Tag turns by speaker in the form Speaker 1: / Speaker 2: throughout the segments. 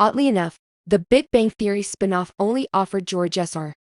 Speaker 1: Oddly enough, the Big Bang Theory spin-off only offered George S.R.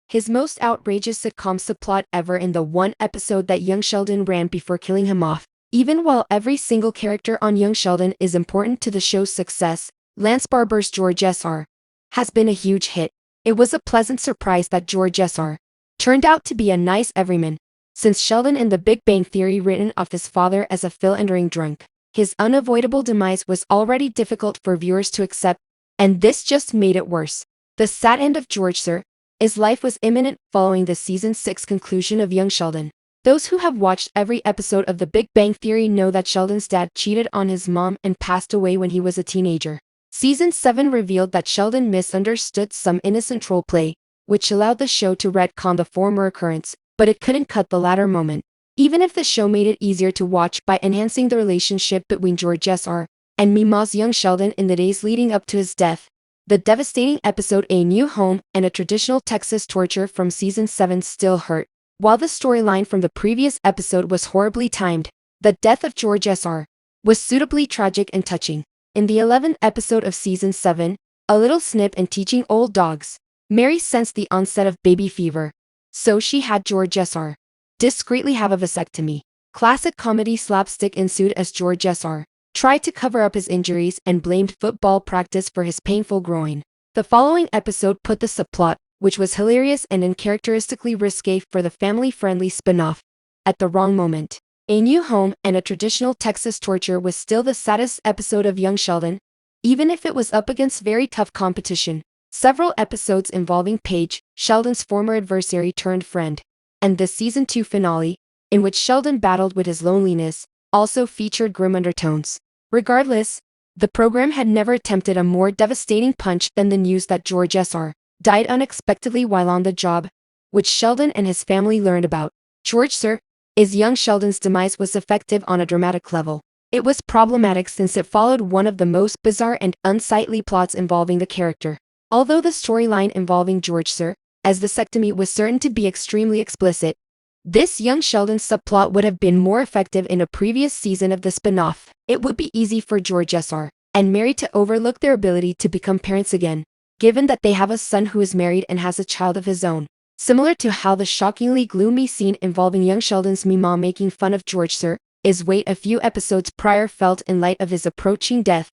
Speaker 1: his most outrageous sitcom subplot ever in the one episode that young Sheldon ran before killing him off. Even while every single character on Young Sheldon is important to the show's success, Lance Barber's George S.R. has been a huge hit. It was a pleasant surprise that George S.R. turned out to be a nice everyman. Since Sheldon in The Big Bang Theory written off his father as a philandering drunk, his unavoidable demise was already difficult for viewers to accept, and this just made it worse. The sad end of George S.'s life was imminent following the season 6 conclusion of Young Sheldon. Those who have watched every episode of The Big Bang Theory know that Sheldon's dad cheated on his mom and passed away when he was a teenager. Season 7 revealed that Sheldon misunderstood some innocent role play, which allowed the show to retcon the former occurrence, but it couldn't cut the latter moment. Even if the show made it easier to watch by enhancing the relationship between George S.R. and Mima's young Sheldon in the days leading up to his death, the devastating episode A New Home and a traditional Texas torture from Season 7 still hurt. While the storyline from the previous episode was horribly timed, the death of George S.R. was suitably tragic and touching. In the 11th episode of Season 7, A Little Snip and Teaching Old Dogs, Mary sensed the onset of baby fever, so she had George S.R. discreetly have a vasectomy. Classic comedy slapstick ensued as George S.R. tried to cover up his injuries and blamed football practice for his painful groin. The following episode put the subplot, which was hilarious and uncharacteristically risque for the family-friendly spin-off, at the wrong moment. A New Home and a traditional Texas torture was still the saddest episode of Young Sheldon, even if it was up against very tough competition. Several episodes involving Paige, Sheldon's former adversary turned friend, and the Season 2 finale, in which Sheldon battled with his loneliness, also featured grim undertones. Regardless, the program had never attempted a more devastating punch than the news that George S.R. died unexpectedly while on the job, which Sheldon and his family learned about. George S.'s young Sheldon's demise was effective on a dramatic level. It was problematic since it followed one of the most bizarre and unsightly plots involving the character. Although the storyline involving George S.'s vasectomy was certain to be extremely explicit, this young Sheldon subplot would have been more effective in a previous season of the spin-off. It would be easy for George S.R. and Mary to overlook their ability to become parents again, given that they have a son who is married and has a child of his own. Similar to how the shockingly gloomy scene involving young Sheldon's Mima making fun of George S.'s weight a few episodes prior felt in light of his approaching death,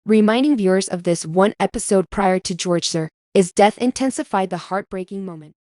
Speaker 1: reminding viewers of this one episode prior to George S.'s death intensified the heartbreaking moment.